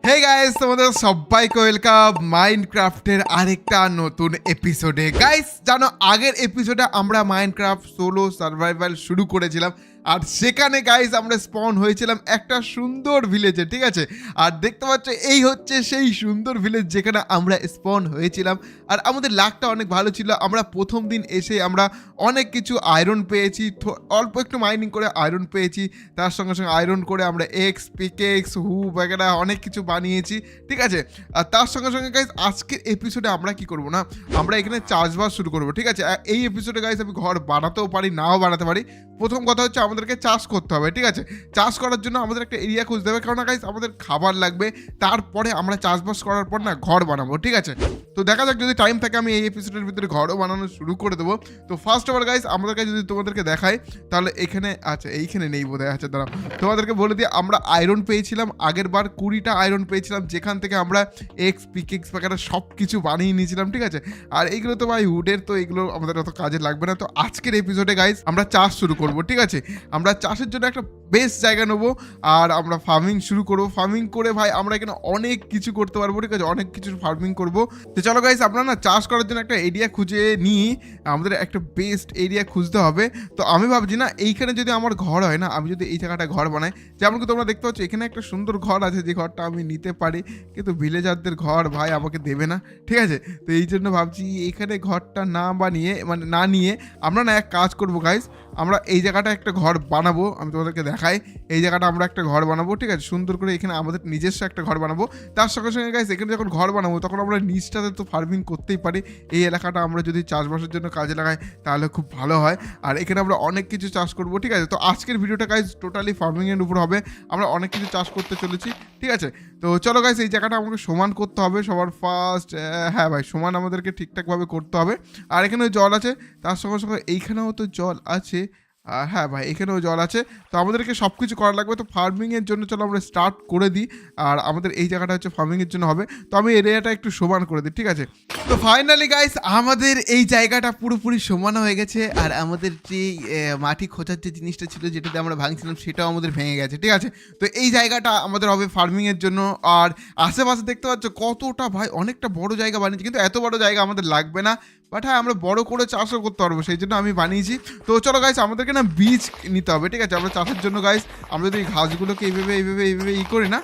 Hey guys, তোমাদের সবাইকে welcome মাইনক্রাফটের আরেকটা নতুন এপিসোডে। গাইস জানো, আগের এপিসোডে আমরা মাইনক্রাফট সোলো সার্ভাইভাল শুরু করেছিলাম, আর সেখানে গাইস আমরা স্পন হয়েছিলাম একটা সুন্দর ভিলেজে, ঠিক আছে। আর দেখতে পাচ্ছ এই হচ্ছে সেই সুন্দর ভিলেজ যেখানে আমরা স্পন হয়েছিলাম। আর আমাদের লাকটা অনেক ভালো ছিল, আমরা প্রথম দিন এসে আমরা অনেক কিছু আয়রন পেয়েছি, অল্প একটু মাইনিং করে আয়রন পেয়েছি, তার সঙ্গে সঙ্গে আয়রন করে আমরা পিকেক্স হু বাগেরা অনেক কিছু বানিয়েছি, ঠিক আছে। আর তার সঙ্গে সঙ্গে গাইস আজকের এপিসোডে আমরা কি করব না, আমরা এখানে চাষবাস শুরু করব, ঠিক আছে। এই এপিসোডে গাইস আমি ঘর বানাতেও পারি, নাও বানাতে পারি। প্রথম কথা হচ্ছে আমাদেরকে চাষ করতে হবে, ঠিক আছে। চাষ করার জন্য আমাদের একটা এরিয়া খুঁজতে হবে, কারণ গাইস আমাদের খাবার লাগবে, তারপরে আমরা চাষবাস করার পর না ঘর বানাবো, ঠিক আছে। তো দেখা যাক, যদি টাইম থাকে আমি এই এপিসোডের ভিতরে ঘরও বানানো শুরু করে দেবো। তো ফার্স্ট ওভার গাইস আমাদের কাছে যদি তোমাদেরকে দেখাই, তাহলে এখানে আচ্ছা এইখানে নেই বোধহয়, আচ্ছা দাঁড়াও তোমাদেরকে বলে দিই, আমরা আয়রন পেয়েছিলাম আগের বার 20টা আয়রন পেয়েছিলাম, যেখান থেকে আমরা পিকেক্স বাগেরা সব কিছু বানিয়ে নিয়েছিলাম, ঠিক আছে। আর এইগুলো তো ভাই উডের, তো এগুলো আমাদের অত কাজে লাগবে না। তো আজকের এপিসোডে গাইস আমরা চাষ শুরু করব, ঠিক আছে। আমরা চাষের জন্য একটা বেস্ট জায়গা নেবো, আর আমরা ফার্মিং শুরু করবো। ফার্মিং করে ভাই আমরা এখানে অনেক কিছু করতে পারবো, ঠিক আছে, অনেক কিছু ফার্মিং করবো। তো চলো গাইস, আমরা না চাষ করার জন্য একটা এরিয়া খুঁজে নিই, আমাদের একটা বেস্ট এরিয়া খুঁজতে হবে। তো আমি ভাবছি না এইখানে যদি আমার ঘর হয় না, আমি যদি এই জায়গাটা ঘর বানাই, যেমন কি তোমরা দেখতে পাচ্ছ এখানে একটা সুন্দর ঘর আছে, যে ঘরটা আমি নিতে পারি, কিন্তু ভিলেজারদের ঘর ভাই আমাকে দেবে না, ঠিক আছে। তো এই জন্য ভাবছি এখানে ঘরটা না বানিয়ে, মানে না নিয়ে আমরা না এক কাজ করবো গাইস, আমরা এই জায়গাটা একটা ঘর বানাবো। আমি তোমাদেরকে দেখাই, এই জায়গাটা আমরা একটা ঘর বানাবো, ঠিক আছে, সুন্দর করে এখানে আমাদের নিজস্ব একটা ঘর বানাবো। তার সঙ্গে সঙ্গে গাইস এখানে যখন ঘর বানাবো তখন আমরা নিচটাতে তো ফার্মিং করতেই পারি। এই এলাকাটা আমরা যদি চাষবাসের জন্য কাজে লাগাই তাহলে খুব ভালো হয়, আর এখানে আমরা অনেক কিছু চাষ করবো, ঠিক আছে। তো আজকের ভিডিওটা গাইস টোটালি ফার্মিংয়ের উপর হবে, আমরা অনেক কিছু চাষ করতে চলেছি, ঠিক আছে। তো চলো গাইস, এই জায়গাটা আমাকে সমান করতে হবে সবার ফার্স্ট। হ্যাঁ ভাই, সমান আমাদেরকে ঠিকঠাকভাবে করতে হবে। আর এখানেও জল আছে, তার সঙ্গে সঙ্গে এইখানেও তো জল আছে, হ্যাঁ ভাই এখানেও জল আছে। তো আমাদেরকে সব কিছু করা লাগবে। তো ফার্মিংয়ের জন্য চলো আমরা স্টার্ট করে দিই, আর আমাদের এই জায়গাটা হচ্ছে ফার্মিংয়ের জন্য হবে। তো আমি এরিয়াটা একটু সমান করে দিই, ঠিক আছে। তো ফাইনালি গাইস আমাদের এই জায়গাটা পুরোপুরি সমান হয়ে গেছে, আর আমাদের যে মাটি খোঁচার যে জিনিসটা ছিল, যেটাতে আমরা ভাঙছিলাম, সেটাও আমাদের ভেঙে গেছে, ঠিক আছে। তো এই জায়গাটা আমাদের হবে ফার্মিংয়ের জন্য। আর আশেপাশে দেখতে পাচ্ছ কতটা ভাই অনেকটা বড় জায়গা বানিয়েছি, কিন্তু এত বড় জায়গা আমাদের লাগবে না, বাট হ্যাঁ আমরা বড় করে চাষও করতে পারবো, সেই জন্য আমি বানিয়েছি। তো চলো গাইস, আমাদেরকে না বীজ নিতে হবে, ঠিক আছে, আমরা চাষের জন্য। গাইস আমরা যদি এই ঘাসগুলোকে এইভাবে করি না,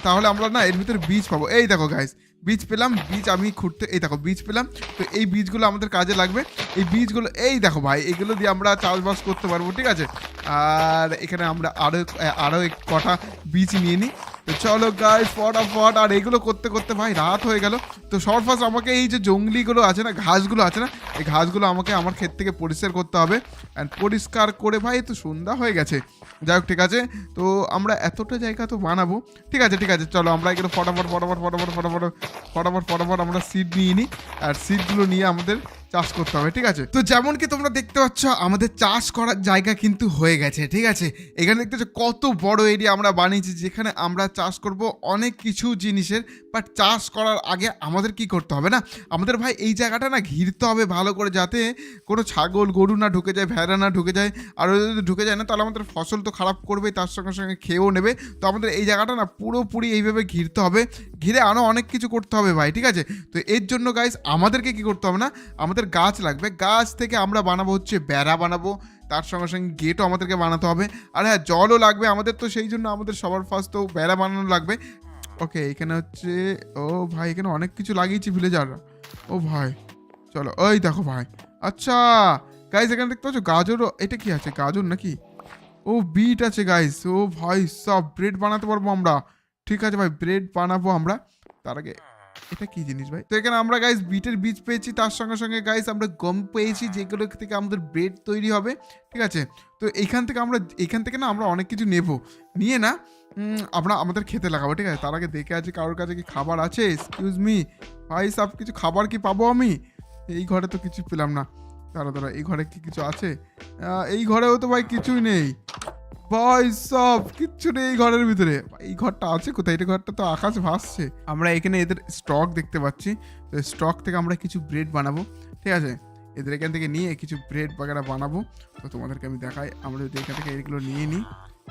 তাহলে আমরা না এর ভিতরে বীজ পাবো। এই দেখো গাইস, বীজ পেলাম, বীজ আমি খুঁড়তে, এই দেখো বীজ পেলাম। তো এই বীজগুলো আমাদের কাজে লাগবে, এই বীজগুলো এই দেখো ভাই, এইগুলো দিয়ে আমরা চাষবাস করতে পারবো, ঠিক আছে। আর এখানে আমরা আরও এক কটা বীজ নিয়ে নিই। তো চলো গাইস ফটাফট, আর এগুলো করতে করতে ভাই রাত হয়ে গেল। তো সবার ফার্স্ট আমাকে এই যে জঙ্গলিগুলো আছে না, ঘাসগুলো আছে না, এই ঘাসগুলো আমাকে আমার ক্ষেত থেকে পরিষ্কার করতে হবে। অ্যান্ড পরিষ্কার করে ভাই তো সন্ধ্যা হয়ে গেছে, যাই হোক ঠিক আছে। তো আমরা এতটা জায়গা তো বানাবো, ঠিক আছে ঠিক আছে। চলো আমরা এগুলো ফটাফট আমরা সিড নিয়ে নিই, আর সিডগুলো নিয়ে আমাদের চাষ করতে হবে, ঠিক আছে। তো যেমন কি তোমরা দেখতে পাচ্ছ আমাদের চাষ করার জায়গা কিন্তু হয়ে গেছে, ঠিক আছে। এখানে দেখতে পাচ্ছ কত বড় এরিয়া আমরা বানিয়েছি, যেখানে আমরা চাষ করব অনেক কিছু জিনিসের। বাট চাষ করার আগে আমাদের কি করতে হবে না, আমাদের ভাই এই জায়গাটা না ঘিরতে হবে ভালো করে, যাতে কোনো ছাগল গরু না ঢুকে যায়, ভেড়া না ঢুকে যায়। আর যদি ঢুকে যায় না, তাহলে আমাদের ফসল তো খারাপ করবে, তার সঙ্গে সঙ্গে খেয়েও নেবে। তো আমাদের এই জায়গাটা না পুরোপুরি এইভাবে ঘিরতে হবে, ঘিরে আরও অনেক কিছু করতে হবে ভাই, ঠিক আছে। তো এর জন্য গাইস আমাদেরকে কি করতে হবে না, আমাদের গাছ লাগবে, গাছ থেকে আমরা বানাবো হচ্ছে বেড়া বানাবো, তার সঙ্গে সঙ্গে গেটও আমাদেরকে বানাতে হবে। আর হ্যাঁ জলও লাগবে আমাদের, তো সেই জন্য আমাদের সবার ফার্স্ট তো বেড়া বানানো লাগবে। ওকে এখানে হচ্ছে, ও ভাই এখানে অনেক কিছু লাগিয়েছি ভিলেজাররা, ও ভাই চলো ওই দেখো ভাই। আচ্ছা গাইস এখানে দেখতে পাচ্ছ গাজরও, এটা কি আছে গাজর নাকি, ও বিট আছে গাইস। ও ভাই সব ব্রেড বানাতে পারবো আমরা, ঠিক আছে ভাই ব্রেড বানাবো আমরা। তার আগে এটা কি জিনিস ভাই, তো এখানে আমরা গাইস বিটের বীজ পেয়েছি, তার সঙ্গে সঙ্গে গাইস আমরা গম পেয়েছি, যেগুলো থেকে আমাদের ব্রেড তৈরি হবে, ঠিক আছে। তো এখান থেকে না আমরা অনেক কিছু নেব, নিয়ে না আমরা আমাদের খেতে লাগাবো, ঠিক আছে। তার আগে দেখে আছে কারোর কাছে কি খাবার আছে, এক্সকিউজ মি ভাই, সব কিছু খাবার কি পাবো আমি? এই ঘরে তো কিছু পেলাম না, দাঁড়া এই ঘরে কি কিছু আছে? এই ঘরেও তো ভাই কিছুই নেই ভাই, সব কিচ্ছু নেই এই ঘরের ভিতরে। এই ঘরটা আছে কোথায়? এটা ঘরটা তো আকাশে ভাসছে। আমরা এখানে এদের স্টক দেখতে পাচ্ছি, তো স্টক থেকে আমরা কিছু ব্রেড বানাবো, ঠিক আছে। এদের এখান থেকে নিয়ে কিছু ব্রেড বাগেরা বানাবো। তো তোমাদেরকে আমি দেখাই, আমরা যদি এখান থেকে এগুলো নিয়ে নিই,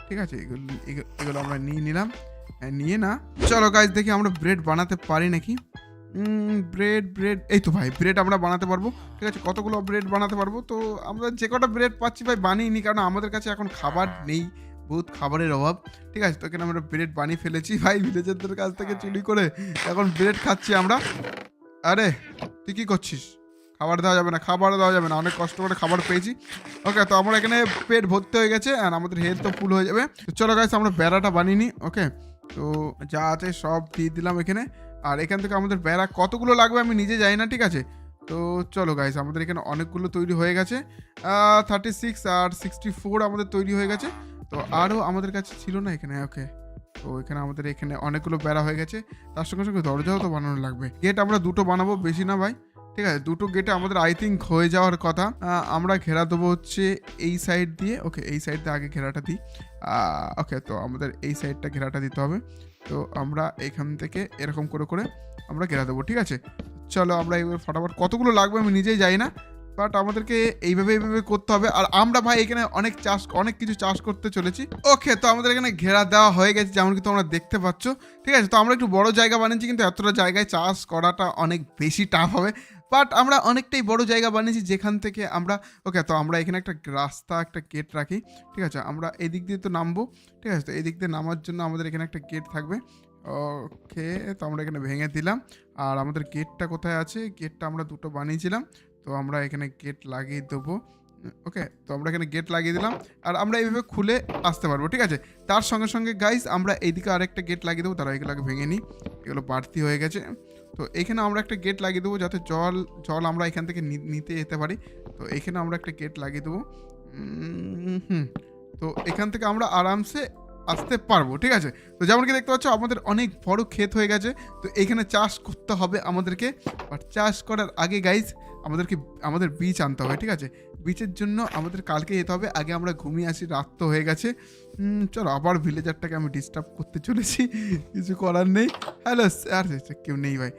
ঠিক আছে, এগুলো আমরা নিয়ে নিলাম। নিয়ে না। চলো গাইস দেখি আমরা ব্রেড বানাতে পারি নাকি। ব্রেড এই তো ভাই ব্রেড আমরা বানাতে পারবো। ঠিক আছে, কতগুলো ব্রেড বানাতে পারবো। তো আমরা যে কটা ব্রেড পাচ্ছি ভাই বানিয়ে নিই, কারণ আমাদের কাছে এখন খাবার নেই, বহুত খাবারের অভাব। ঠিক আছে, তো এখানে আমরা ব্রেড বানিয়ে ফেলেছি ভাই ভিলেজারদের কাছ থেকে চুরি করে, এখন ব্রেড খাচ্ছি আমরা। আরে তুই কি করছিস? খাবার দেওয়া যাবে না, খাবার দেওয়া যাবে না, অনেক কষ্ট করে খাবার পেয়েছি। ওকে, তো আমরা এখানে পেট ভর্তি হয়ে গেছে আর আমাদের হেলথ তো ফুল হয়ে যাবে। তো চলো গাইস আমরা বেড়াটা বানিয়ে নিই। ওকে, তো যা আছে সব দিয়ে দিলাম এখানে। আর এখান থেকে আমাদের বেড়া কতগুলো লাগবে আমি নিজে জানি না। ঠিক আছে, তো চলো গাইস আমাদের এখানে অনেকগুলো তৈরি হয়ে গেছে। 36 আর 64 আমাদের তৈরি হয়ে গেছে। তো আরও আমাদের কাছে ছিল না এখানে। ওকে, তো এখানে আমাদের এখানে অনেকগুলো বেড়া হয়ে গেছে, তার সঙ্গে সঙ্গে দরজাও তো বানানো লাগবে। গেট আমরা দুটো বানাবো, বেশি না ভাই। ঠিক আছে, দুটো গেটে আমাদের আই থিঙ্ক হয়ে যাওয়ার কথা। আমরা ঘেরা দেবো হচ্ছে এই সাইড দিয়ে। ওকে, এই সাইড দিয়ে আগে ঘেরাটা দিই। ওকে, তো আমাদের এই সাইডটা ঘেরাটা দিতে হবে। তো আমরা এখান থেকে এরকম করে করে আমরা ঘেরা দেবো। ঠিক আছে, চলো আমরা এবার ফটাফট কতগুলো লাগবে আমি নিজেই যাই না, বাট আমাদেরকে এইভাবে করতে হবে। আর আমরা ভাই এখানে অনেক কিছু চাষ করতে চলেছি। ওকে, তো আমাদের এখানে ঘেরা দেওয়া হয়ে গেছে যেমন কি তোমরা দেখতে পাচ্ছ। ঠিক আছে, তো আমরা একটু বড় জায়গা বানিয়েছি, কিন্তু এতটা জায়গায় চাষ করাটা অনেক বেশি টাফ হবে, বাট আমরা অনেকটাই বড় জায়গা বানিয়েছি যেখান থেকে আমরা। ওকে, তো আমরা এখানে একটা রাস্তা, একটা গেট রাখি। ঠিক আছে, আমরা এদিক দিয়ে তো নামবো। ঠিক আছে, তো এদিক দিয়ে নামার জন্য আমাদের এখানে একটা গেট থাকবে। ওকে, তো আমরা এখানে ভেঙে দিলাম। আর আমাদের গেটটা কোথায় আছে? গেটটা আমরা দুটো বানিয়েছিলাম, তো আমরা এখানে গেট লাগিয়ে দেবো। ওকে, তো আমরা এখানে গেট লাগিয়ে দিলাম আর আমরা এইভাবে খুলে আসতে পারবো। ঠিক আছে, তার সঙ্গে সঙ্গে গাইস আমরা এইদিকে আরেকটা গেট লাগিয়ে দেবো। তারা এগুলো ভেঙে নিই, এগুলো বাড়তি হয়ে গেছে। তো এখানে আমরা একটা গেট লাগিয়ে দেবো যাতে জল আমরা এখান থেকে নিতে যেতে পারি। তো এখানে আমরা একটা গেট লাগিয়ে দেবো। তো এখান থেকে আমরা আরামসে আসতে পারবো। ঠিক আছে, তো যেমন কি দেখতে পাচ্ছ আমাদের অনেক বড় ক্ষেত হয়ে গেছে। তো এইখানে চাষ করতে হবে আমাদেরকে, বাট চাষ করার আগে গাইস আমাদের বীজ আনতে হবে। ঠিক আছে, বীজের জন্য আমাদের কালকে যেতে হবে। আগে আমরা ঘুমিয়ে আসি, রাত তো হয়ে গেছে। চলো আবার ভিলেজারটাকে আমি ডিস্টার্ব করতে চলেছি, কিছু করার নেই। হ্যালো, আর কেউ নেই ভাই।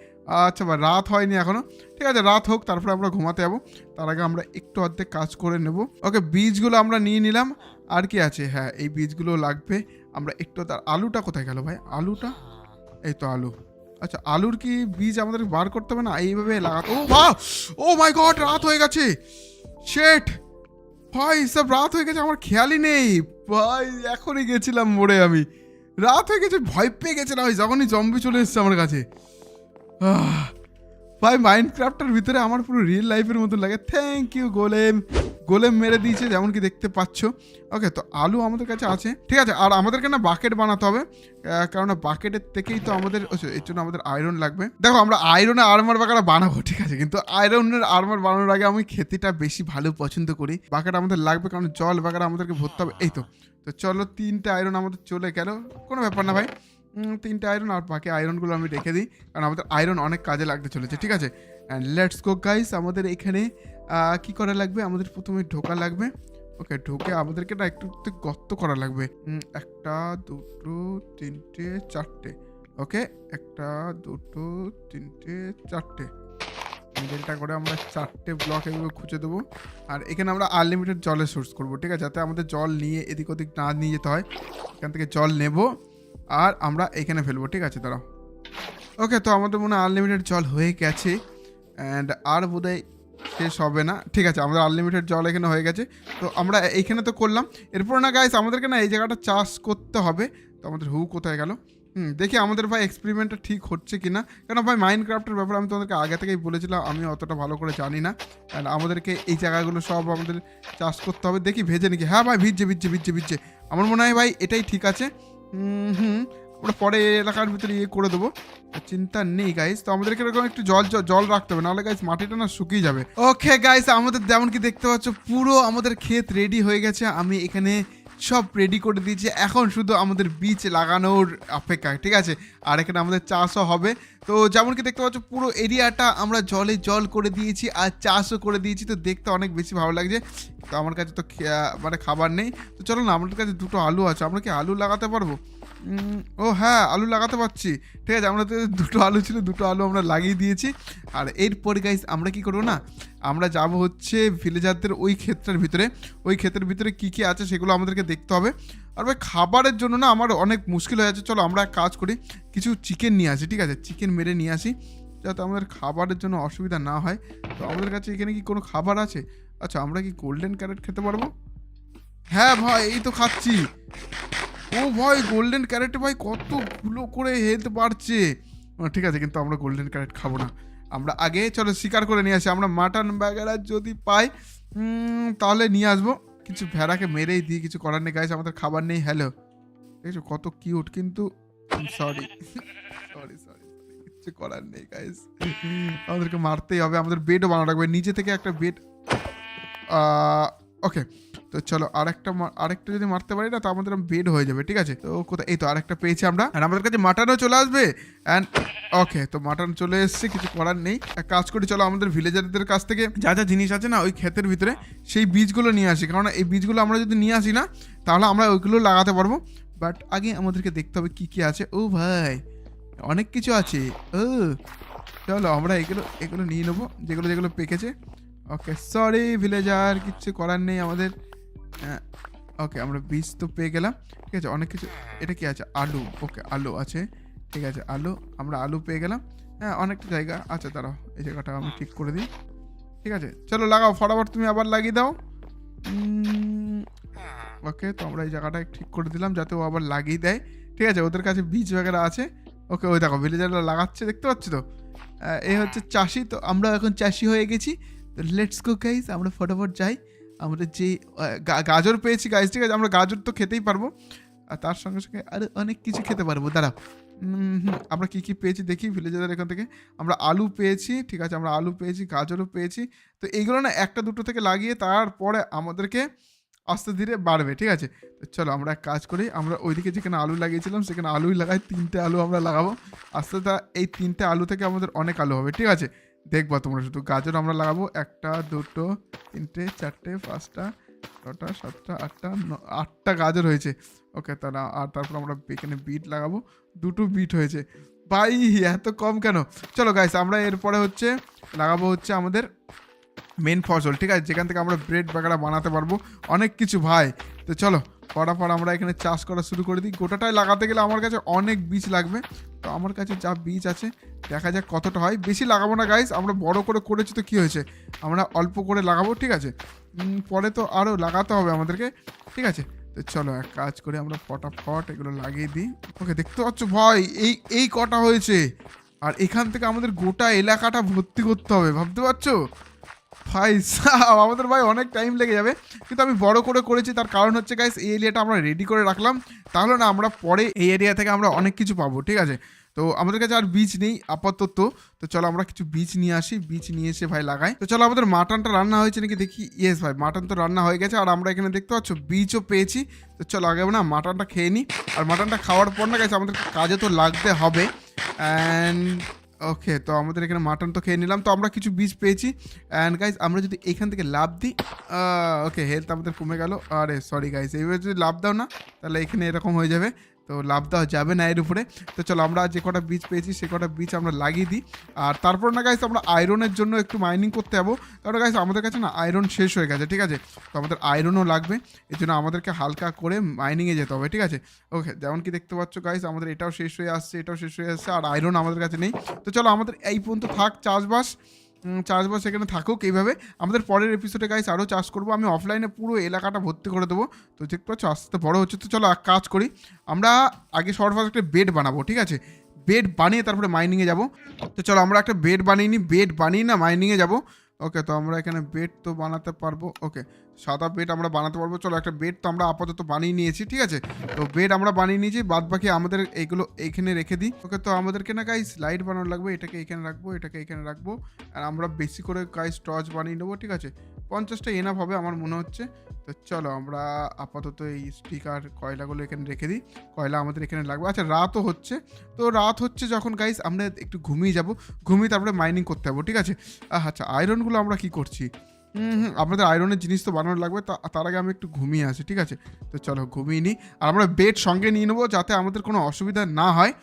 আচ্ছা ভাই, রাত হয়নি এখনো। ঠিক আছে, রাত হোক, তারপরে আমরা ঘুমাতে যাবো। তার আগে আমরা একটু অর্ধেক কাজ করে নেব। ওকে, বীজগুলো আমরা নিয়ে নিলাম। আর কি আছে? হ্যাঁ, এই বীজগুলো লাগবে। আমরা একটু তার আলুটা কোথায় গেল ভাই? আলুটা এই তো আলু। আচ্ছা, আলুর কি বীজ আমাদের বার করতে হবে না? এইভাবে লাগাতে। ও বাহ, ও মাই গড, রাত হয়ে গেছে। শেট ভাই, সব রাত হয়ে গেছে, আমার খেয়ালই নেই ভাই। এখনই গেছিলাম মোড়ে, আমি রাত হয়ে গেছে, ভয় পেয়ে গেছিলাম ভাই যখনই জম্বি চলে এসেছে আমার কাছে। ভাই মাইনক্রাফটের ভিতরে আমার পুরো রিয়েল লাইফের মতো লাগে। থ্যাংক ইউ গোলেম মেরে দিয়েছে যেমন কি দেখতে পাচ্ছ। ওকে, তো আলু আমাদের কাছে আছে। ঠিক আছে, আর আমাদেরকে না বাকেট বানাতে হবে, কারণ বাকেটের থেকেই তো আমাদের এর জন্য আমাদের আয়রন লাগবে। দেখো, আমরা আয়রনের আর্মার বাগারা বানাবো। ঠিক আছে, কিন্তু আয়রনের আর্মার বানানোর আগে আমি খেতিটা বেশি ভালো পছন্দ করি। বাকেট আমাদের লাগবে কারণ জল বাগারা আমাদেরকে ভরতে হবে। এই তো চলো 3টে আয়রন আমাদের চলে গেল, কোনো ব্যাপার না ভাই। 3টে আয়রন, আর বাকি আয়রনগুলো আমি রেখে দিই কারণ আমাদের আয়রন অনেক কাজে লাগতে চলেছে। ঠিক আছে, অ্যান্ড লেটস গো গাইস। আমাদের এখানে কি করা লাগবে? আমাদের প্রথমে ঢোকা লাগবে। ওকে, ঢোকে আমাদেরকে না একটু গর্ত করা লাগবে। 1 2 3 4টে। ওকে, 1 2 3 4টে মিডলটা করে আমরা 4টে ব্লক এগুলো খুঁজে দেবো। আর এখানে আমরা আনলিমিটেড জলের সোর্স করবো। ঠিক আছে, যাতে আমাদের জল নিয়ে এদিক ওদিক না নিয়ে যেতে হয়। এখান থেকে জল নেব আর আমরা এখানে ফেলবো। ঠিক আছে, দাঁড়াও। ওকে, তো আমাদের মনে হয় আনলিমিটেড জল হয়ে গেছে, অ্যান্ড আর বোধহয় শেষ হবে না। ঠিক আছে, আমাদের আনলিমিটেড জল এখানে হয়ে গেছে। তো আমরা এইখানে তো করলাম, এরপর না গাইস আমাদেরকে না এই জায়গাটা চাষ করতে হবে। তো আমাদের কোথায় গেল? দেখি আমাদের ভাই এক্সপেরিমেন্টটা ঠিক হচ্ছে কিনা, কারণ ভাই মাইনক্রাফটের ব্যাপারে আমি তোমাদেরকে আগে থেকেই বলেছিলাম আমি অতটা ভালো করে জানি না। অ্যান্ড আমাদেরকে এই জায়গাগুলো সব আমাদের চাষ করতে হবে। দেখি ভেজে নাকি। হ্যাঁ ভাই, ভিজছে। আমার মনে হয় ভাই এটাই ঠিক আছে। আমরা পরে এলাকার ভিতরে করে দেবো, চিন্তা নেই গাইস। তো আমাদেরকে এরকম একটু জল রাখতে হবে, নাহলে গাইস মাটিটা না শুকিয়ে যাবে। ওকে গাইস, আমাদের যেমন কি দেখতে পাচ্ছ পুরো আমাদের ক্ষেত রেডি হয়ে গেছে। আমি এখানে সব রেডি করে দিয়েছি, এখন শুধু আমাদের বীজ লাগানোর অপেক্ষা। ঠিক আছে, আর এখানে আমাদের চাষও হবে। তো যেমন কি দেখতে পাচ্ছ পুরো এরিয়াটা আমরা জল করে দিয়েছি আর চাষও করে দিয়েছি। তো দেখতে অনেক বেশি ভালো লাগছে। তো আমার কাছে তো মানে খাবার নেই, তো চলো না, আমাদের কাছে 2টো আলু আছে, আমরা কি আলু লাগাতে পারবো? ও হ্যাঁ, আলু লাগাতে পারছি। ঠিক আছে, আমরা তো দুটো আলু ছিল, দুটো আলু আমরা লাগিয়ে দিয়েছি। আর এরপরে গাইস আমরা কি করবো না, আমরা যাব হচ্ছে ভিলেজারদের ওই ক্ষেত্রের ভিতরে। ওই ক্ষেত্রের ভিতরে কী কী আছে সেগুলো আমাদেরকে দেখতে হবে। আর ভাই খাবারের জন্য না আমার অনেক মুশকিল হয়ে যাচ্ছে। চলো আমরা এক কাজ করি, কিছু চিকেন নিয়ে আসি। ঠিক আছে, চিকেন মেরে নিয়ে আসি যাতে আমাদের খাবারের জন্য অসুবিধা না হয়। তো আমাদের কাছে এখানে কি কোনো খাবার আছে? আচ্ছা, আমরা কি গোল্ডেন ক্যারেট খেতে পারবো? হ্যাঁ ভাই, এই তো খাচ্ছি। ও ভাই, গোল্ডেন ক্যারেটে ভাই কতগুলো করে হেলথ বাড়ছে। ঠিক আছে, কিন্তু আমরা গোল্ডেন ক্যারেট খাবো না। আমরা আগে চলো শিকার করে নিয়ে আসি। আমরা মাটন বাগেরা যদি পাই তাহলে নিয়ে আসবো। কিছু ভেড়াকে মেরেই দিই, কিছু করার নেই গাইস, আমাদের খাবার নেই। হ্যালো, দেখছো কত কিউট, কিন্তু সরি সরি সরি কিছু করার নেই গাইস, আমাদেরকে মারতেই হবে। আমাদের বেডও বানানো রাখবে, নিচে থেকে একটা বেড। ওকে, তো চলো আরেকটা যদি মারতে পারি না তো আমাদের বেড হয়ে যাবে। ঠিক আছে, তো কোথায়, এই তো আরেকটা পেয়েছি আমরা। আর আমাদের কাছে মাটনও চলে আসবে। অ্যান্ড ওকে, তো মাটন চলে এসছে, কিছু করার নেই। এক কাজ করি, চলো আমাদের ভিলেজারদের কাছ থেকে যা যা জিনিস আছে না ওই ক্ষেতের ভিতরে সেই বীজগুলো নিয়ে আসি। কারণ এই বীজগুলো আমরা যদি নিয়ে আসি না তাহলে আমরা ওইগুলো লাগাতে পারবো। বাট আগে আমাদেরকে দেখতে হবে কী কী আছে। ও ভাই, অনেক কিছু আছে। ও চলো আমরা এগুলো নিয়ে নেবো, যেগুলো পেকেছে। ওকে, সরি ভিলেজার, কিচ্ছু করার নেই আমাদের। ওকে, আমরা বীজ তো পেয়ে গেলাম। ঠিক আছে, অনেক কিছু। এটা কি আছে? আলু। ওকে, আলু আছে। ঠিক আছে, আমরা আলু পেয়ে গেলাম। হ্যাঁ, অনেকটা জায়গা। আচ্ছা দাঁড়াও, এই জায়গাটা আমি ঠিক করে দিই। ঠিক আছে, চলো লাগাও ফটাফট, তুমি আবার লাগিয়ে দাও। ওকে, তো আমরা এই জায়গাটা ঠিক করে দিলাম যাতে ও আবার লাগিয়ে দেয়। ঠিক আছে, ওদের কাছে বীজ বাগেরা আছে। ওকে, ওই দেখো ভিলেজাররা লাগাচ্ছে, দেখতে পাচ্ছ তো? এই হচ্ছে চাষি, তো আমরা এখন চাষি হয়ে গেছি। তো লেটস গো গাইস, আমরা ফটাফট যাই। আমরা যে গাজর পেয়েছি গাইস, ঠিক আছে, আমরা গাজর তো খেতেই পারবো, আর তার সঙ্গে সঙ্গে আরও অনেক কিছু খেতে পারবো। দাঁড়াও, আমরা কী কী পেয়েছি দেখি ভিলেজারদের এখান থেকে। আমরা আলু পেয়েছি, ঠিক আছে, আমরা আলু পেয়েছি, গাজরও পেয়েছি। তো এইগুলো না একটা দুটো থেকে লাগিয়ে তারপরে আমাদেরকে আস্তে ধীরে বাড়বে। ঠিক আছে, তো চলো আমরা এক কাজ করি, আমরা ওইদিকে যেখানে আলু লাগিয়েছিলাম সেখানে আলুই লাগাই। 3টে আলু আমরা লাগাবো আস্তে। এই 3টে আলু থেকে আমাদের অনেক আলু হবে। ঠিক আছে, দেখবো তোমরা শুধু। গাজর আমরা লাগাবো 1টা 2টো 3টে 4টে 5টা 6টা 7টা 8টা গাজর হয়েছে। ওকে, তারপর আমরা এখানে বিট লাগাবো। 2টো বিট হয়েছে। ভাই এত কম কেন? চলো গাইস, আমরা এরপরে লাগাবো আমাদের মেন ফসল। ঠিক আছে, যেখান থেকে আমরা ব্রেড বাগেরা বানাতে পারবো অনেক কিছু ভাই। তো চলো ফটাফট আমরা এখানে চাষ করা শুরু করে দিই। গোটাটাই লাগাতে গেলে আমার কাছে অনেক বীজ লাগবে। তো আমার কাছে যা বীজ আছে দেখা যাক কতটা হয়। বেশি লাগাবো না গাইস, আমরা বড় করে করেছি তো কী হয়েছে, আমরা অল্প করে লাগাবো। ঠিক আছে, পরে তো আরও লাগাতে হবে আমাদেরকে। ঠিক আছে, তো চলো এক কাজ করে আমরা ফটাফট এগুলো লাগিয়ে দিই। ওকে, দেখতে পাচ্ছ ভাই, এই কটা হয়েছে। আর এখান থেকে আমাদের গোটা এলাকাটা ভর্তি করতে হবে, ভাবতে পারছো ভাই সাহেব? আমাদের ভাই অনেক টাইম লেগে যাবে, কিন্তু আমি বড় করে করেছি। তার কারণ হচ্ছে গাইস, এই এরিয়াটা আমরা রেডি করে রাখলাম, তাহলে না আমরা পরে এই এরিয়া থেকে আমরা অনেক কিছু পাবো। ঠিক আছে, তো আমাদের কাছে আর বীজ নেই আপাতত। তো চলো আমরা কিছু বীজ নিয়ে আসি, বীজ নিয়ে এসে ভাই লাগাই। তো চলো আমাদের মাটনটা রান্না হয়েছে নাকি দেখি। ইয়েস ভাই, মাটন তো রান্না হয়ে গেছে। আর আমরা এখানে দেখতে পাচ্ছ বীজও পেয়েছি। তো চলো আগে না মাটনটা খেয়ে নিই। আর মাটনটা খাওয়ার পর না গাইস আমাদের কাজে তো লাগতে হবে। অ্যান্ড ওকে, তো আমাদের এখানে মাটন তো খেয়ে নিলাম। তো আমরা কিছু বীজ পেয়েছি। অ্যান্ড গাইজ আমরা যদি এখান থেকে লাভ দিই, ওকে, হেলথ আমাদের কমে গেল। আরে সরি গাইজ, এইভাবে যদি লাভ দাও না তাহলে এখানে এরকম হয়ে যাবে। তো লাভ দেওয়া যাবে না এর উপরে। তো চলো আমরা যে কটা বীজ পেয়েছি সে কটা বীজ আমরা লাগিয়ে দিই। আর তারপর না গাইজ আমরা আয়রনের জন্য একটু মাইনিং করতে যাবো। কারণ গাইজ আমাদের কাছে না আয়রন শেষ হয়ে গেছে। ঠিক আছে, তো আমাদের আয়রনও লাগবে, এই জন্য আমাদেরকে হালকা করে মাইনিংয়ে যেতে হবে। ঠিক আছে, ওকে, যেমন কি দেখতে পাচ্ছ গাইজ আমাদের এটাও শেষ হয়ে আসছে, এটাও শেষ হয়ে আসছে, আর আয়রন আমাদের কাছে নেই। তো চলো আমাদের এই পর্যন্ত থাক চাষবাস এখানে থাকুক এইভাবে। আমাদের পরের এপিসোডে গাইস আরও চাষ করবো। আমি অফলাইনে পুরো এলাকাটা ভর্তি করে দেবো। তো দেখতে পাচ্ছ আস্তে আস্তে বড় হচ্ছে। তো চলো এক কাজ করি, আমরা আগে সর্বপ্রথম একটা বেড বানাবো। ঠিক আছে, বেড বানিয়ে তারপরে মাইনিংয়ে যাব। তো চলো আমরা একটা বেড বানিয়ে নিই, বেড বানিয়ে না মাইনিংয়ে যাব। ওকে, তো আমরা এখানে বেড তো বানাতে পারবো। ওকে, সাদা বেড আমরা বানাতে পারবো। চলো একটা বেড তো আমরা আপাতত বানিয়ে নিয়েছি। ঠিক আছে, তো বেড আমরা বানিয়ে নিয়েছি, বাদ বাকি আমাদের এইগুলো এইখানে রেখে দিই। ওকে, তো আমাদেরকে না গাইস লাইট বানানো লাগবে। এটাকে এখানে রাখবো, এটাকে এখানে রাখবো। আর আমরা বেশি করে গাইস টর্চ বানিয়ে নেবো। ঠিক আছে, 50টা এনাফ হবে আমার মনে হচ্ছে। তো চলো আমরা আপাতত এই স্টিক আর কয়লাগুলো এখানে রেখে দিই। কয়লা আমাদের এখানে লাগবে। আচ্ছা রাতও হচ্ছে, তো রাত হচ্ছে যখন গাইস আমরা একটু ঘুমিয়ে যাব, ঘুমিয়ে তারপরে মাইনিং করতে যাবো। ঠিক আছে, আচ্ছা আয়রনগুলো আমরা কি করছি, আপনাদের আয়রনের জিনিস তো বানানো লাগবে, তার আগে আমি একটু ঘুমিয়ে আসি, ঠিক আছে? তো চলো ঘুমিয়ে নিই। আর আমরা বেড সঙ্গে নিয়ে নেবো যাতে আমাদের কোনো অসুবিধা না হয়।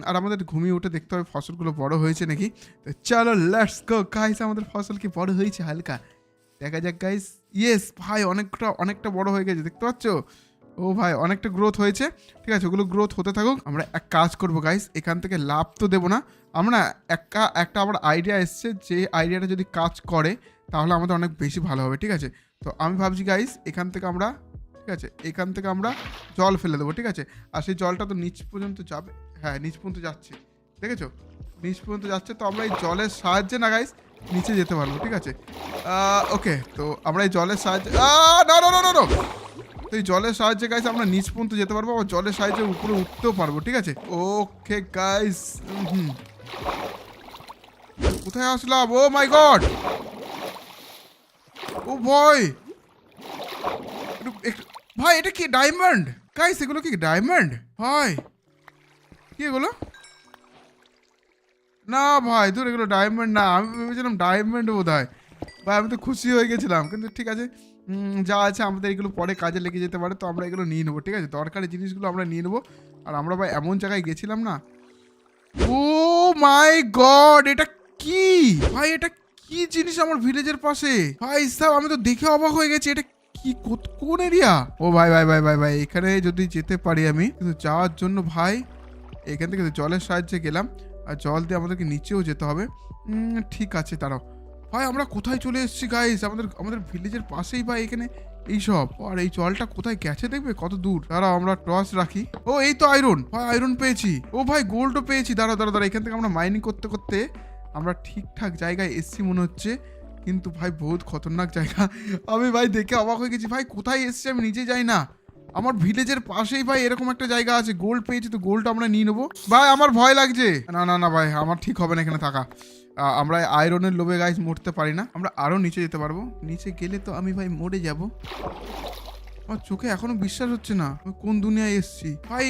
আর আমাদের ঘুমিয়ে উঠে দেখতে হবে ফসলগুলো বড় হয়েছে নাকি। তো চলো লেটস গো গাইস, আমাদের ফসল কি বড় হয়েছে হালকা? দেখা যাক গাইস। ইয়েস ভাই, অনেকটা বড় হয়ে গেছে, দেখতে পাচ্ছ? ও ভাই অনেকটা গ্রোথ হয়েছে, ঠিক আছে, ওগুলো গ্রোথ হতে থাকুক। আমরা এক কাজ করবো গাইস, এখান থেকে লাভ তো দেবো না আমরা। একটা আমার আইডিয়া এসছে, যে আইডিয়াটা যদি কাজ করে তাহলে আমাদের অনেক বেশি ভালো হবে, ঠিক আছে? তো আমি ভাবছি গাইস, এখান থেকে আমরা, ঠিক আছে, এখান থেকে আমরা জল ফেলে দেবো, ঠিক আছে? আর সেই জলটা তো নিচ পর্যন্ত যাবে। হ্যাঁ, নিচ পর্যন্ত যাচ্ছে, দেখেছো? নিচ পর্যন্ত যাচ্ছে। তো আমরা এই জলের সাহায্যে না গাইস নিচে যেতে পারবো, ঠিক আছে? ওকে, তো আমরা এই জলের সাহায্যে না, তো এই জলের সাহায্যে গাইস আমরা নিচ পর্যন্ত যেতে পারবো, আর জলের সাহায্যে উপরে উঠতেও পারবো, ঠিক আছে? ওকে গাইস, কোথায় আসলাম? ও মাই গড, ও ভাই, ভাই এটা কি ডায়মন্ড? গাইস এগুলো কি ডায়মন্ড? ভাই কি এগুলো? না ভাই ধর, এগুলো ডায়মন্ড না, আমি ভেবেছিলাম ডায়মন্ড বোধ হয়। ভাই আমি তো খুশি হয়ে গেছিলাম, কিন্তু ঠিক আছে, যা আছে আমাদের এগুলো পরে কাজে লেগে যেতে পারে, তো আমরা এগুলো নিয়ে নেবো, ঠিক আছে? দরকারি জিনিসগুলো আমরা নিয়ে নেবো। আর আমরা ভাই এমন জায়গায় গেছিলাম না। ও মাই গড, এটা কি ভাই? এটা কি জিনিস আমার ভিলেজের পাশে? ভাই সাহেব আমি তো দেখে অবাক হয়ে গেছি, এটা কি কোন এরিয়া? ও ভাই ভাই ভাই ভাই ভাই, এখানে যদি যেতে পারি আমি, কিন্তু যাওয়ার জন্য ভাই এখান থেকে জলের সাহায্যে গেলাম, আর জল দিয়ে আমাদেরকে নিচেও যেতে হবে। ঠিক আছে, দাঁড়াও ভাই, আমরা কোথায় চলে এসেছি গাইস? আমাদের ভিলেজের পাশেই ভাই এখানে এইসব। আর এই জলটা কোথায় গেছে দেখবে কত দূর। দাঁড়াও আমরা টর্চ রাখি। ও এই তো আয়রন, ভাই আয়রন পেয়েছি। ও ভাই গোল্ডও পেয়েছি। দাঁড়াও, এখান থেকে আমরা মাইনিং করতে করতে আমরা ঠিকঠাক জায়গায় এসছি মনে হচ্ছে, কিন্তু ভাই বহুত খতরনাক জায়গা। আমি ভাই দেখে অবাক হয়ে গেছি, ভাই কোথায় এসছি আমি নিজে যাই না। আমার ভিলেজের পাশেই ভাই এরকম একটা জায়গা আছে, গোল্ড পেয়েছি, তো গোল্ড আমরা নিয়ে নেবো। ভাই আমার ভয় লাগছে। না না না ভাই, আমার ঠিক হবে না এখানে থাকা। আমরা আয়রনের লোভে গাইস মরতে পারি না। আমরা আরো নিচে যেতে পারবো, নিচে গেলে তো আমি ভাই মরে যাব। আমার চোখে এখনো বিশ্বাস হচ্ছে না আমি কোন দুনিয়ায় এসেছি ভাই।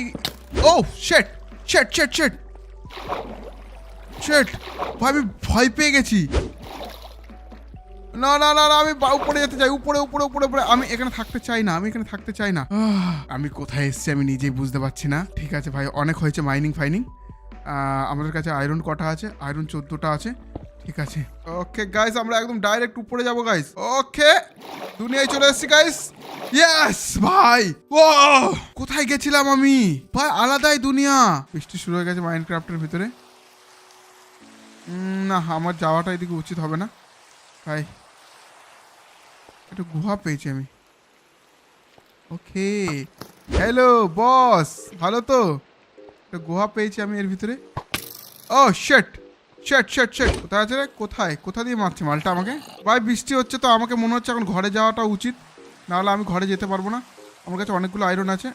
ও শেট শেট শেট শেট শেট ভাই, আমি ভয় পেয়ে গেছি। না না না, আমি উপরে যেতে চাই, উপরে উপরে উপরে উপরে। আমি এখানে থাকতে চাই না, আমি কোথায় এসেছি আমি নিজেই বুঝতে পারছি না। ঠিক আছে ভাই, অনেক হয়েছে মাইনিং ফাইনিং। আমাদের কাছে আয়রন কটা আছে? আয়রন 14টা আছে, ঠিক আছে। ওকে গাইস, আমরা একদম ডাইরেক্ট উপরে যাবো গাইস। ওকে, দুনিয়ায় চলে এসেছি গাইস। ইয়েস ভাই, ও কোথায় গেছিলাম আমি ভাই? আলাদাই দুনিয়া। বৃষ্টি শুরু হয়ে গেছে মাইনক্রাফটের ভিতরে। না, আমার যাওয়াটা এদিকে উচিত হবে না ভাই। একটা গুহা পেয়েছি আমি। ওকে, হ্যালো বস, ভালো তো? একটা গুহা পেয়েছি আমি এর ভিতরে। ও শেট শেট শেট শেট, কোথায় আছে রে? কোথা দিয়ে মারছে মালটা আমাকে? ভাই বৃষ্টি হচ্ছে তো আমাকে মনে হচ্ছে এখন ঘরে যাওয়াটা উচিত, নাহলে আমি ঘরে যেতে পারবো না। আমার কাছে অনেকগুলো আয়রন আছে।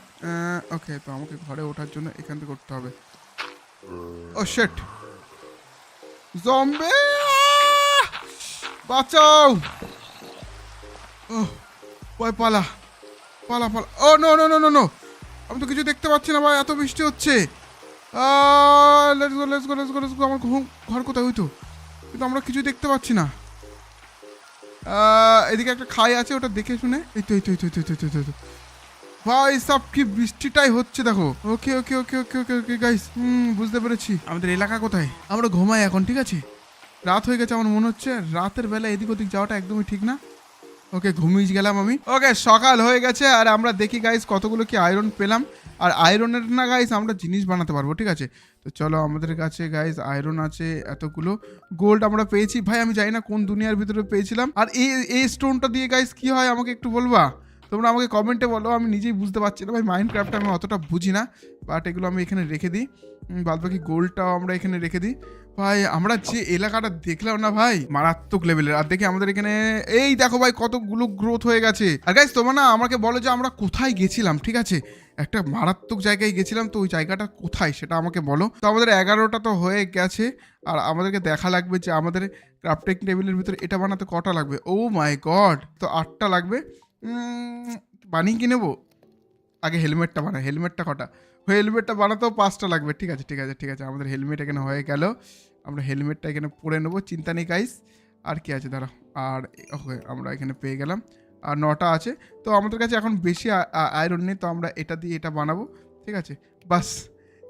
ওকে, তো আমাকে ঘরে ওঠার জন্য এখান থেকে করতে হবে। ও শেট, জম্বি বাঁচাও। ও ভাই পালা পালা পালা। ও no no no no no, আমি তো কিছু দেখতে পাচ্ছি না ভাই, এত বৃষ্টি হচ্ছে। Let's go let's go let's go let's go. আমার ঘর কোথায় হইতো, কিন্তু আমরা কিছু দেখতে পাচ্ছি না। এদিকে একটা খাই আছে, ওটা দেখে শুনে। এই তো এই তো এই তো এই তো এই তো ভাই সব কি বৃষ্টিটাই হচ্ছে দেখো। ওকে ওকে ওকে ওকে ওকে ওকে গাইস, বুঝতে পেরেছি আমাদের এলাকা কোথায়। আমরা ঘুমাই এখন, ঠিক আছে? রাত হয়ে গেছে আমার মনে হচ্ছে। রাতের বেলা এদিক ওদিক যাওয়াটা একদমই ঠিক না। ওকে, ঘুমিয়ে গেলাম আমি। ওকে, সকাল হয়ে গেছে আর আমরা দেখি গাইস কতগুলো কি আয়রন পেলাম। আর আয়রনের না গাইস আমরা জিনিস বানাতে পারবো, ঠিক আছে? তো চলো, আমাদের কাছে গাইস আয়রন আছে এতগুলো। গোল্ড আমরা পেয়েছি ভাই, আমি জানি না কোন দুনিয়ার ভিতরে পেয়েছিলাম। আর এই স্টোনটা দিয়ে গাইস কি হয় আমাকে একটু বলবা? তোমরা আমাকে কমেন্টে বলো, আমি নিজেই বুঝতে পারছি না ভাই। মাইনক্রাফটে আমি অতটা বুঝি না, বাট এগুলো আমি এখানে রেখে দিই। বাদবাকি গোল্ডটাও আমরা এখানে রেখে দিই। ভাই আমরা যে এলাকাটা দেখলাম না ভাই, মারাত্মক লেভেলের। আর দেখি আমাদের এখানে এই দেখো ভাই কতগুলো গ্রোথ হয়ে গেছে। আর গাইস তোমরা না আমাকে বলো যে আমরা কোথায় গেছিলাম, ঠিক আছে? একটা মারাত্মক জায়গায় গেছিলাম, তো ওই জায়গাটা কোথায় সেটা আমাকে বলো। তো আমাদের 11টা তো হয়ে গেছে, আর আমাদেরকে দেখা লাগবে যে আমাদের ক্রাফটিং টেবিলের ভিতরে এটা বানাতে কটা লাগবে। ও মাই গড, তো 8টা লাগবে। বানিয়ে কি নেবো? আগে হেলমেটটা বানাই। হেলমেটটা কটা? হেলমেটটা বানাতেও 5টা লাগবে। ঠিক আছে ঠিক আছে ঠিক আছে, আমাদের হেলমেট এখানে হয়ে গেল। আমরা হেলমেটটা এখানে পরে নেবো, চিন্তা নেই গাইস। আর কি আছে দাঁড়াও, আর ওকে আমরা এখানে পেয়ে গেলাম, আর 9টা আছে। তো আমাদের কাছে এখন বেশি আয়রন নেই, তো আমরা এটা দিয়ে এটা বানাবো, ঠিক আছে। বাস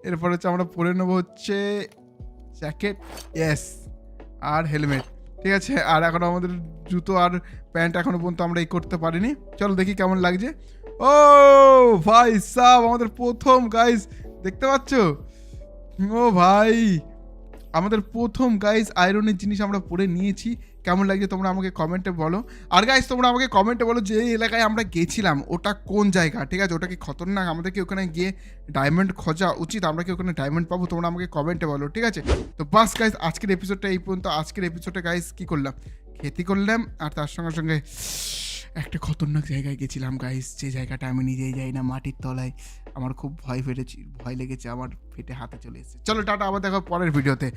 এরপর হচ্ছে আমরা পরে নেবো হচ্ছে জ্যাকেট, ইয়েস, আর হেলমেট, ঠিক আছে। আর এখন আমাদের জুতো আর প্যান্ট এখনো পর্যন্ত আমরা এই করতে পারিনি। চলো দেখি কেমন লাগছে। ও ভাই সাব, আমাদের প্রথম গাইস, দেখতে পাচ্ছ? ও ভাই, আমাদের প্রথম গাইস আয়রনের জিনিস আমরা পরে নিয়েছি। কেমন লাগছে তোমরা আমাকে কমেন্টে বলো। আর গাইস তোমরা আমাকে কমেন্টে বলো যে এই এলাকায় আমরা গেছিলাম ওটা কোন জায়গা, ঠিক আছে? ওটা কি খতরনাক? আমাদের কি ওখানে গিয়ে ডায়মন্ড খোঁজা উচিত? আমরা কি ওখানে ডায়মন্ড পাবো? তোমরা আমাকে কমেন্টে বলো, ঠিক আছে? তো বাস গাইস আজকের এপিসোডটা এই পর্যন্ত। আজকের এপিসোডে গাইস কি করলাম, খেতি করলাম, আর তার সঙ্গে সঙ্গে একটা খতরনাক জায়গায় গেছিলাম গাইস, যে জায়গাটা আমি নিজেই যাই না, মাটির তলায়। আমার খুব ভয় লেগেছে, আমার ফেটে হাতে চলে এসেছে। চলো টাটা, আবার দেখো পরের ভিডিওতে।